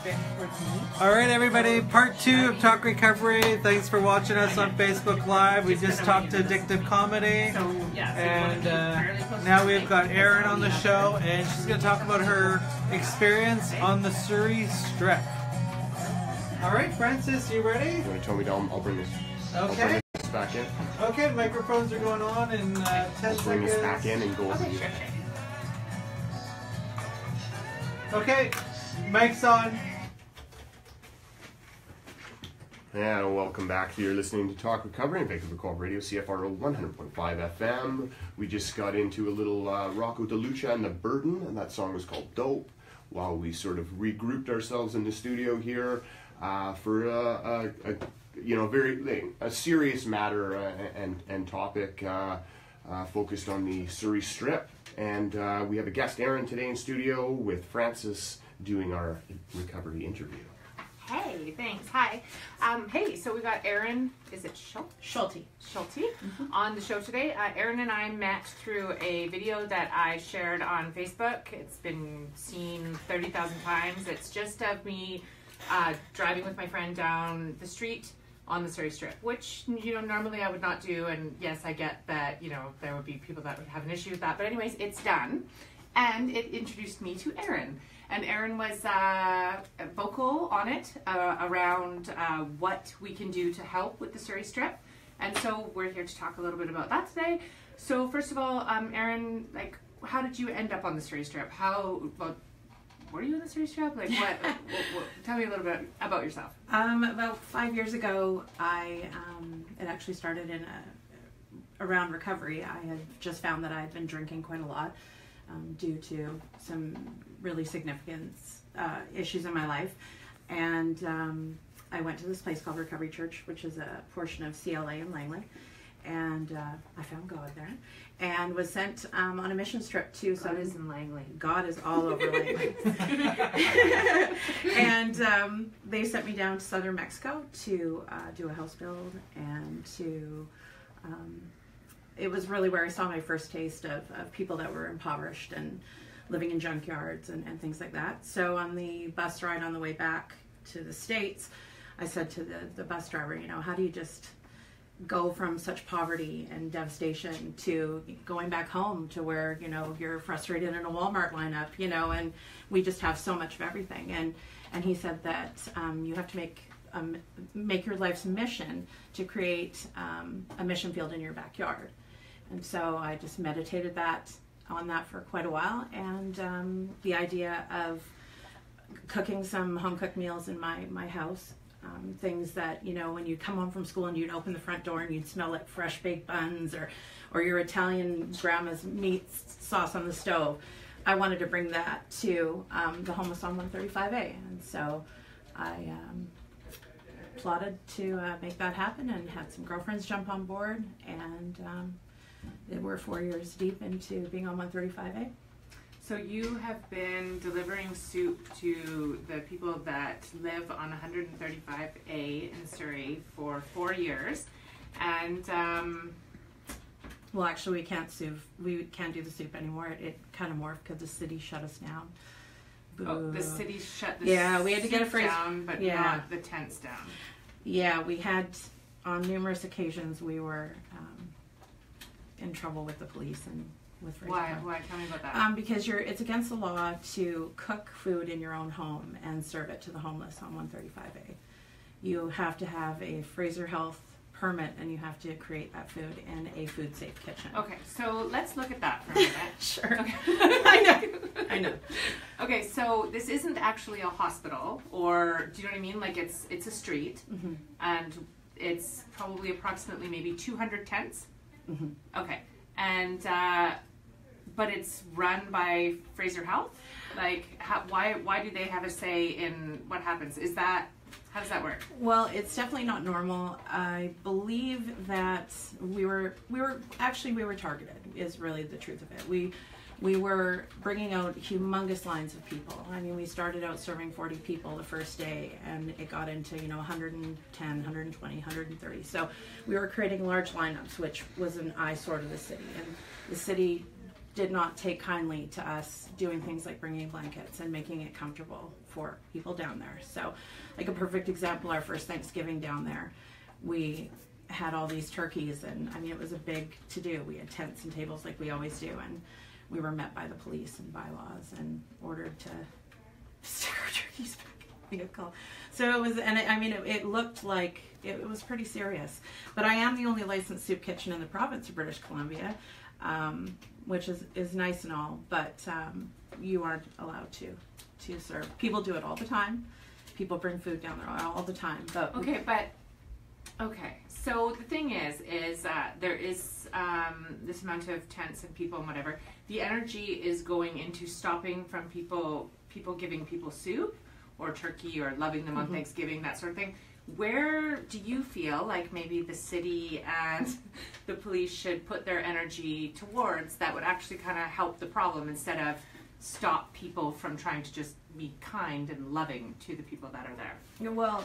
bit towards me. All right, everybody, part 2 of Talk Recovery. Thanks for watching us on Facebook Live. We just talked addictive comedy, and now we've got Erin on the show, and she's going to talk about her experience on the Surrey Strip. All right, Francis, you ready? You want to tone me down? I'll bring this. Okay. I'll bring this back in. Okay, microphones are going on in 10 seconds. Bring this back in and go over here. Okay, mic's on. And welcome back. You're listening to Talk Recovery on Vancouver Co-op Radio, CFRO 100.5 FM. We just got into a little Rocco DeLucia and the Burden, and that song was called Dope, while we sort of regrouped ourselves in the studio here for a very serious matter and topic focused on the Surrey Strip. And we have a guest, Erin, today in studio with Francis doing our recovery interview. Hey, thanks. Hi. Hey, so we got Erin, is it Schulte on the show today. Erin and I met through a video that I shared on Facebook. It's been seen 30,000 times. It's just of me driving with my friend down the street on the Surrey Strip, which, normally I would not do. And yes, I get that, there would be people that would have an issue with that. But anyways, it's done. And it introduced me to Erin. And Erin was vocal on it around what we can do to help with the Surrey Strip. And so we're here to talk a little bit about that today. So first of all, Erin, how did you end up on the Surrey Strip? Were you in the Surrey Strip? What tell me a little bit about yourself. About 5 years ago, it actually started around recovery. I had just found that I had been drinking quite a lot due to some really significant issues in my life. And I went to this place called Recovery Church, which is a portion of CLA in Langley. And I found God there, and was sent on a mission trip to. God is in Langley. God is all over Langley. And they sent me down to southern Mexico to do a house build, and to. It was really where I saw my first taste of people that were impoverished and living in junkyards and things like that. So on the bus ride on the way back to the States, I said to the bus driver, how do you just go from such poverty and devastation to going back home to where you're frustrated in a Walmart lineup, and we just have so much of everything. And he said that you have to make your life's mission to create a mission field in your backyard. And so I just meditated on that for quite a while, and the idea of cooking some home cooked meals in my house. Things that, when you'd come home from school and you'd open the front door and you'd smell like fresh baked buns or your Italian grandma's meat sauce on the stove. I wanted to bring that to the homeless on 135A. And so I plotted to make that happen and had some girlfriends jump on board. And we're 4 years deep into being on 135A. So you have been delivering soup to the people that live on 135A in Surrey for 4 years, and well, actually, we can't do the soup anymore. It kind of morphed because the city shut us down. Oh, the city shut the we had to get a phrase down, but not the tents down. Yeah, we had on numerous occasions we were in trouble with the police and. Why? Tell me about that. Because it's against the law to cook food in your own home and serve it to the homeless on 135A. You have to have a Fraser Health permit, and you have to create that food in a food safe kitchen. Okay, so let's look at that for a minute. Sure. Okay. I know. Okay, so this isn't actually a hospital, or do you know what I mean? It's a street, mm-hmm. and it's probably approximately maybe 200 tents. Mm-hmm. Okay, and but it's run by Fraser Health. Why do they have a say in what happens? How does that work? Well, it's definitely not normal. I believe that we were targeted. Is really the truth of it. We were bringing out humongous lines of people. I mean, we started out serving 40 people the first day, and it got into 110, 120, 130. So we were creating large lineups, which was an eyesore to the city. And the city did not take kindly to us doing things like bringing blankets and making it comfortable for people down there. So, like a perfect example, our first Thanksgiving down there, we had all these turkeys, and I mean, it was a big to-do. We had tents and tables like we always do, and we were met by the police and bylaws and ordered to stick our turkeys back in the vehicle. So it was, and it looked like it was pretty serious. But I am the only licensed soup kitchen in the province of British Columbia, which is nice and all, but you aren't allowed to serve. People do it all the time. People bring food down there all the time. But okay. So the thing is there is this amount of tents and people and whatever. The energy is going into stopping from people giving people soup or turkey or loving them on Thanksgiving, that sort of thing. Where do you feel like maybe the city and the police should put their energy towards that would actually kind of help the problem instead of stop people from trying to just be kind and loving to the people that are there? Yeah, well,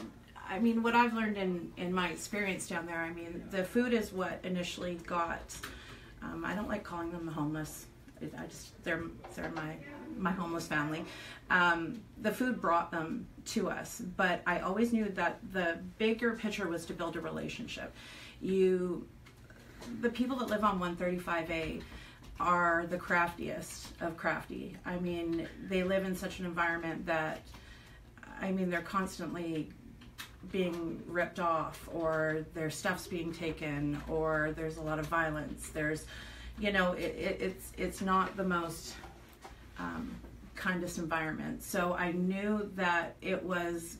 I mean, what I've learned in my experience down there, I mean, the food is what initially got, I don't like calling them the homeless. They're my homeless family. The food brought them to us, but I always knew that the bigger picture was to build a relationship. The people that live on 135A are the craftiest of crafty. I mean, they live in such an environment that, I mean, they're constantly being ripped off, or their stuff's being taken, or there's a lot of violence. There's, you know, it's not the most kindest environment. So I knew that it was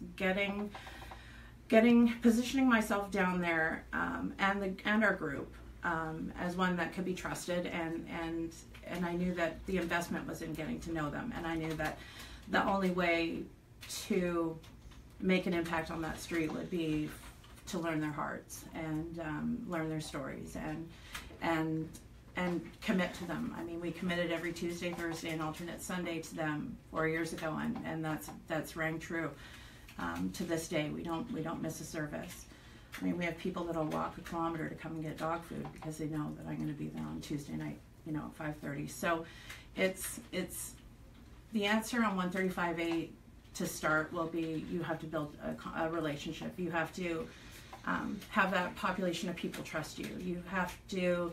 positioning myself down there, and our group as one that could be trusted, and I knew that the investment was in getting to know them, and I knew that the only way to make an impact on that street would be to learn their hearts and learn their stories and commit to them. I mean, we committed every Tuesday, Thursday, and alternate Sunday to them 4 years ago, and that's rang true to this day. We don't miss a service. I mean, we have people that'll walk a kilometer to come and get dog food because they know that I'm going to be there on Tuesday night, you know, at 5:30. So it's the answer on 135A to start will be you have to build a relationship. You have to have that population of people trust you. You have to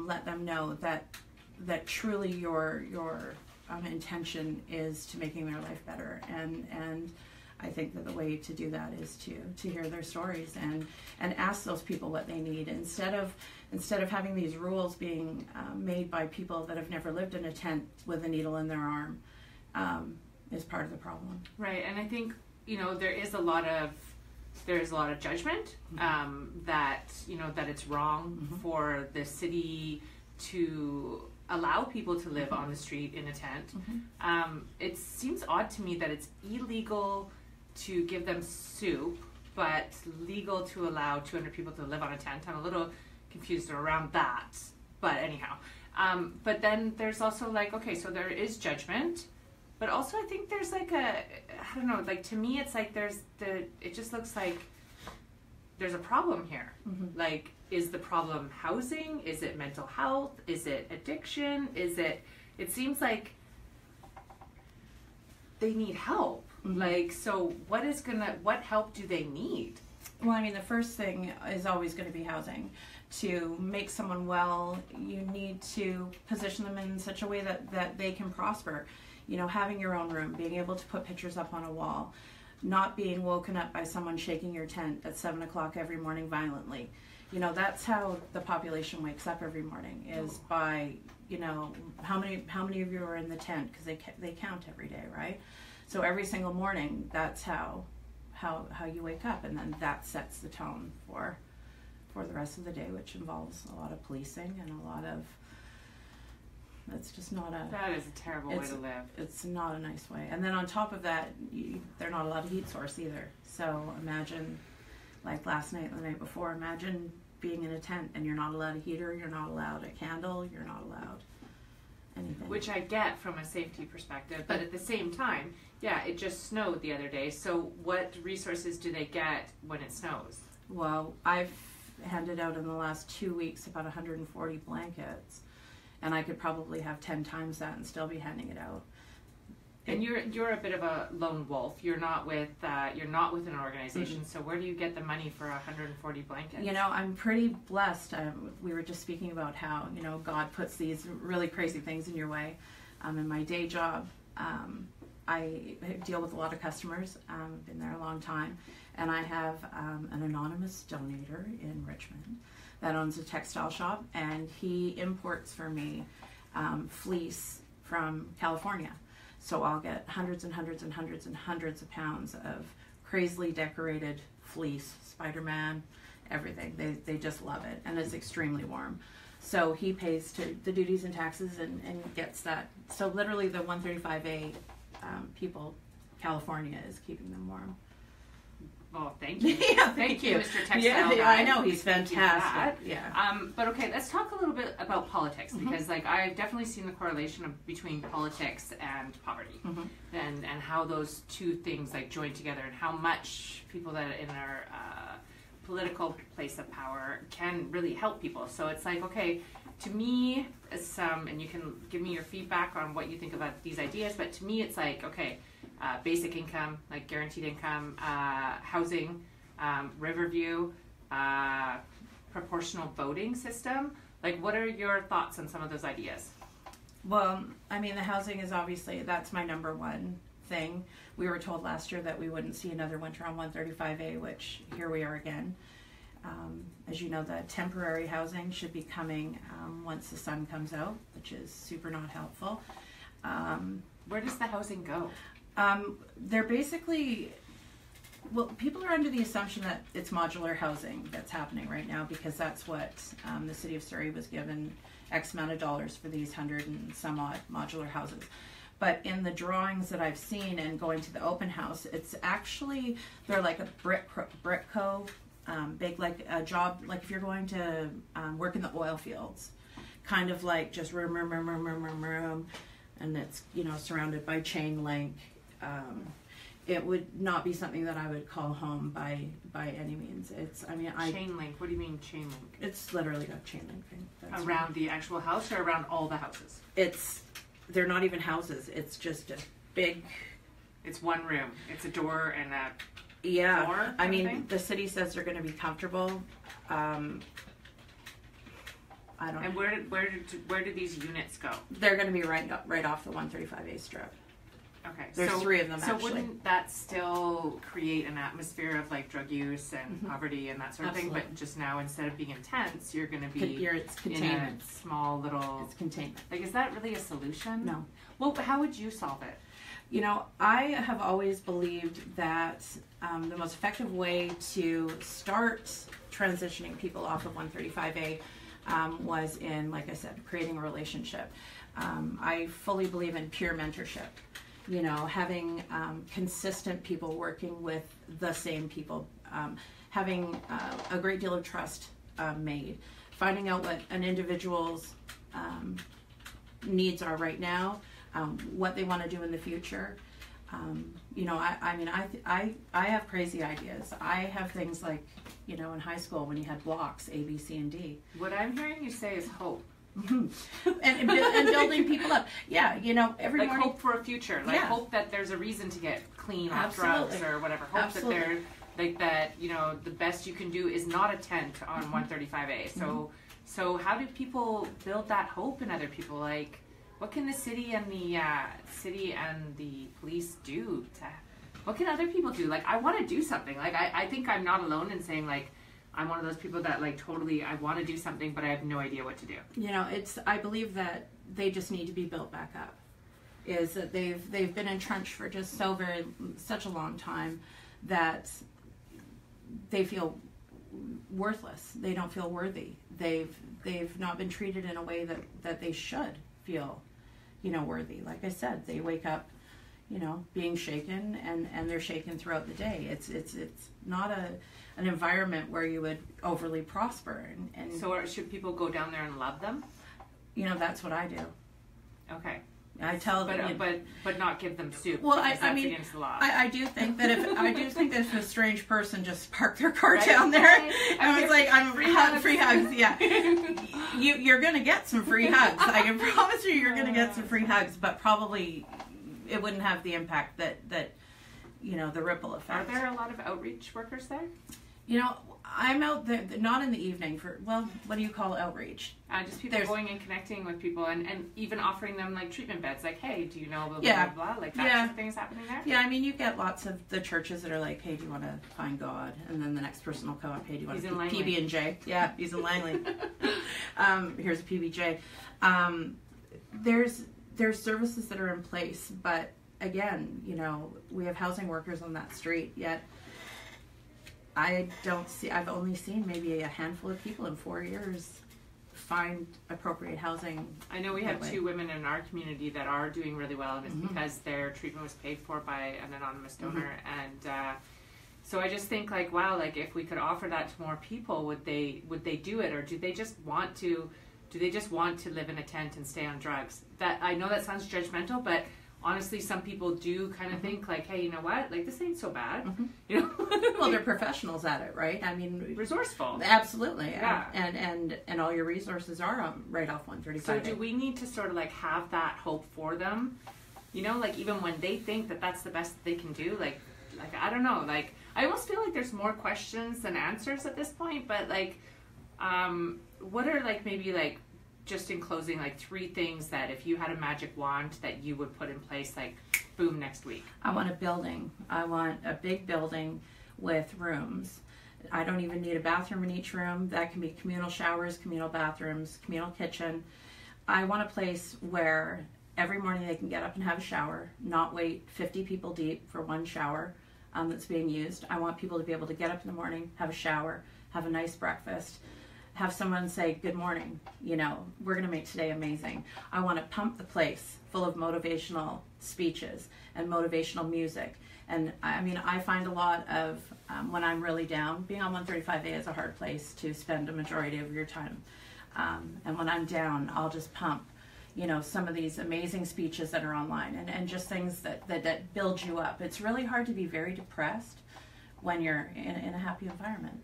let them know that truly your intention is to making their life better, and I think that the way to do that is to hear their stories and ask those people what they need instead of having these rules being made by people that have never lived in a tent with a needle in their arm. Is part of the problem. Right, and I think, you know, there is a lot of judgment that, you know, that it's wrong for the city to allow people to live on the street in a tent. It seems odd to me that it's illegal to give them soup, but legal to allow 200 people to live on a tent. I'm a little confused around that, but anyhow. But then there's also like, okay, so there is judgment. But also I think there's like I don't know, like to me it's like it just looks like there's a problem here. Like, is the problem housing? Is it mental health? Is it addiction? It seems like they need help. Like, so what help do they need? Well, I mean, the first thing is always going to be housing. To make someone well, you need to position them in such a way that they can prosper. You know, having your own room, being able to put pictures up on a wall, not being woken up by someone shaking your tent at 7 o'clock every morning violently. You know, that's how the population wakes up every morning, is by, you know, how many of you are in the tent, because they count every day, right? So every single morning, that's how you wake up, and then that sets the tone for the rest of the day, which involves a lot of policing and a lot of. It's just not a. That is a terrible way to live. It's not a nice way. And then on top of that, they're not allowed a heat source either. So imagine, like last night, the night before, imagine being in a tent and you're not allowed a heater, you're not allowed a candle, you're not allowed anything. Which I get from a safety perspective, but at the same time, yeah, it just snowed the other day. So what resources do they get when it snows? Well, I've handed out in the last 2 weeks about 140 blankets. and I could probably have 10 times that and still be handing it out. And you're a bit of a lone wolf. You're not with an organization. So where do you get the money for 140 blankets? You know, I'm pretty blessed. We were just speaking about how, you know, God puts these really crazy things in your way. In my day job, I deal with a lot of customers. I've been there a long time, and I have an anonymous donator in Richmond that owns a textile shop, and he imports for me fleece from California. So I'll get hundreds and hundreds and hundreds and hundreds of pounds of crazily decorated fleece, Spider-Man, everything. They just love it, and it's extremely warm. So he pays to the duties and taxes and gets that. So literally the 135A people, California is keeping them warm. Well, thank you. Yeah, thank you, Mr. Textile Yeah, Guy. I know, he's fantastic. Yeah. But okay, let's talk a little bit about politics, because like I've definitely seen the correlation between politics and poverty, and how those two things like join together, and how much people that are in our political place of power can really help people. So it's like, okay, to me, and you can give me your feedback on what you think about these ideas, but to me it's like, okay, basic income, like guaranteed income, housing, Riverview, proportional voting system. Like, what are your thoughts on some of those ideas? Well, I mean, the housing is obviously, that's my number one thing. We were told last year that we wouldn't see another winter on 135A, which here we are again. As you know, the temporary housing should be coming once the sun comes out, which is super not helpful. Where does the housing go? They're basically, well, people are under the assumption that it's modular housing that's happening right now, because that's what the city of Surrey was given X amount of dollars for these 100 and some odd modular houses. But in the drawings that I've seen and going to the open house, it's actually, they're like a brick co, big, like a job, like if you're going to work in the oil fields, kind of like just room, and it's, you know, surrounded by chain link. It would not be something that I would call home by any means. It's, I mean, chain link. What do you mean chain link? It's literally a chain link thing. That's around right. The actual house, or around all the houses? They're not even houses. It's just a big. It's one room. It's a door and a. Yeah, floor I mean, thing? the city says they're going to be comfortable. I don't know. And where do these units go? They're going to be right off the 135A strip. Okay, There's 3 of them, so actually. Wouldn't that still create an atmosphere of like drug use and poverty and that sort of Absolutely. thing? But just now, instead of being intense, you're going to be It's containment. in a small little. It's containment. Like, is that really a solution? No. Well, how would you solve it? You know, I have always believed that the most effective way to start transitioning people off of 135A was in, like I said, creating a relationship. I fully believe in peer mentorship. You know, having consistent people working with the same people, having a great deal of trust made, finding out what an individual's needs are right now, what they want to do in the future. You know, I have crazy ideas. I have things like, you know, in high school when you had blocks A, B, C, and D. What I'm hearing you say is hope. and building people up. Yeah, you know, every like morning. Hope for a future. Like hope that there's a reason to get clean off drugs or whatever. Hope that they're like that. You know, the best you can do is not a tent on 135A. So how do people build that hope in other people? Like, what can the city and the police do to? What can other people do? Like, I want to do something. Like, I think I'm not alone in saying like. I'm one of those people that like totally I want to do something but I have no idea what to do. You know, I believe that they just need to be built back up. Is that they've been entrenched for just such a long time that they feel worthless. They don't feel worthy. They've not been treated in a way that they should feel, you know, worthy. Like I said, they wake up, you know, being shaken and they're shaken throughout the day. It's not an environment where you would overly prosper. And so should people go down there and love them? You know, that's what I do. Okay. I tell them, but not give them soup. Well, I mean, against the law. I do think that if a strange person just parked their car down there, I was like, I'm free hugs, yeah. You're going to get some free hugs. I can promise you're going to get some free hugs, but probably it wouldn't have the impact that the ripple effect. Are there a lot of outreach workers there? I'm out there, not in the evening for, well, what do you call outreach? Just people going and connecting with people and even offering them like treatment beds. Like, hey, do you know blah, blah, blah, blah? Like that sort of thing is happening there? Yeah, I mean, you get lots of the churches that are like, hey, do you want to find God? And then the next person will come up, hey, do you want to PB&J? Yeah, he's in Langley. Here's a PB&J. There's services that are in place, but again, we have housing workers on that street, yet I've only seen maybe a handful of people in 4 years find appropriate housing. I know we have 2 women in our community that are doing really well, and it's because their treatment was paid for by an anonymous donor. And so I just think like, wow, like if we could offer that to more people, would they do it, or do they just want to live in a tent and stay on drugs? That I know that sounds judgmental, but honestly, some people do kind of think like, hey, you know what? Like, this ain't so bad. Well, they're professionals at it, right? I mean, resourceful. Absolutely. Yeah. And all your resources are right off 135. So do we need to sort of like have that hope for them? Like even when they think that that's the best they can do, like I don't know. Like I almost feel like there's more questions than answers at this point. But like, what are like maybe like, just in closing, like 3 things that if you had a magic wand that you would put in place, like boom, next week? I want a building. I want a big building with rooms. I don't even need a bathroom in each room. That can be communal showers, communal bathrooms, communal kitchen. I want a place where every morning they can get up and have a shower, not wait 50 people deep for one shower that's being used. I want people to be able to get up in the morning, have a shower, have a nice breakfast, have someone say, good morning, we're going to make today amazing. I want to pump the place full of motivational speeches and motivational music. And I mean, I find a lot of, when I'm really down, being on 135A is a hard place to spend a majority of your time. And when I'm down, I'll just pump, some of these amazing speeches that are online and just things that build you up. It's really hard to be very depressed when you're in a happy environment.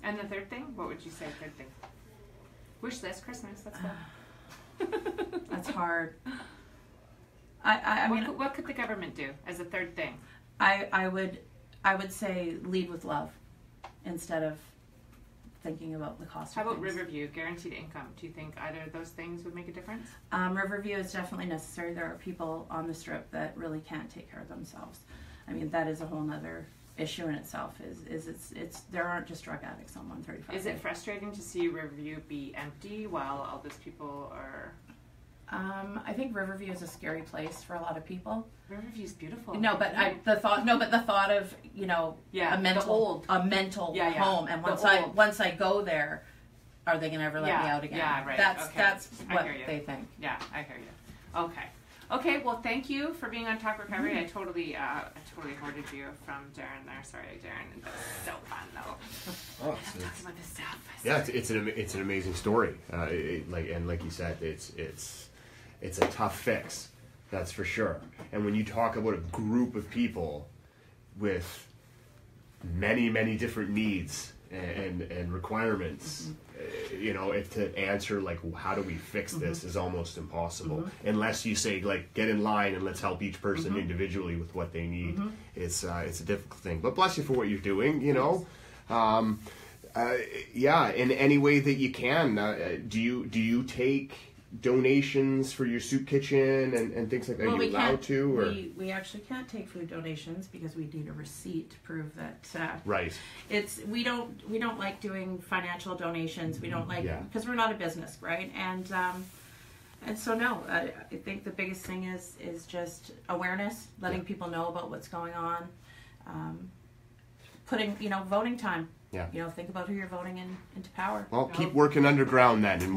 And the third thing? What would you say, third thing? Wish list, Christmas, that's good. That's hard. I mean, what could the government do as a third thing? I would say lead with love instead of thinking about the cost. How of about things. Riverview, guaranteed income? Do you think either of those things would make a difference? Riverview is definitely necessary. There are people on the Strip that really can't take care of themselves. I mean, that is a whole nother issue in itself. It's there aren't just drug addicts on 135. Is it frustrating to see Riverview be empty while all those people are? I think Riverview is a scary place for a lot of people. Riverview's beautiful. No, but the thought of a mental home, and once I go there, are they gonna ever let me out again? Yeah, right. That's what they think. Yeah, I hear you. Okay. Well, thank you for being on Talk Recovery. I totally hoarded you from Darren there. Sorry, Darren. That was so fun though. Oh, talking about this stuff. Yeah, it's an amazing story. Like you said, it's a tough fix, that's for sure. And when you talk about a group of people with many different needs and requirements, to answer like how do we fix this is almost impossible unless you say like get in line and let's help each person individually with what they need. It's a difficult thing, but bless you for what you're doing. In any way that you can. Do you take donations for your soup kitchen and things like that? Are you allowed to? Or? We actually can't take food donations because we need a receipt to prove that. Right. We don't like doing financial donations. We don't like because we're not a business, right? And so no, I think the biggest thing is just awareness, letting people know about what's going on, putting voting time. Yeah. Think about who you're voting into power. Well, keep working underground then, and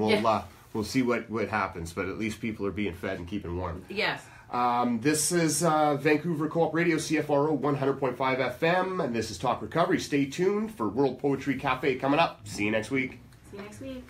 we'll see what happens, but at least people are being fed and keeping warm. Yes. This is Vancouver Co-op Radio, CFRO 100.5 FM, and this is Talk Recovery. Stay tuned for World Poetry Cafe coming up. See you next week. See you next week.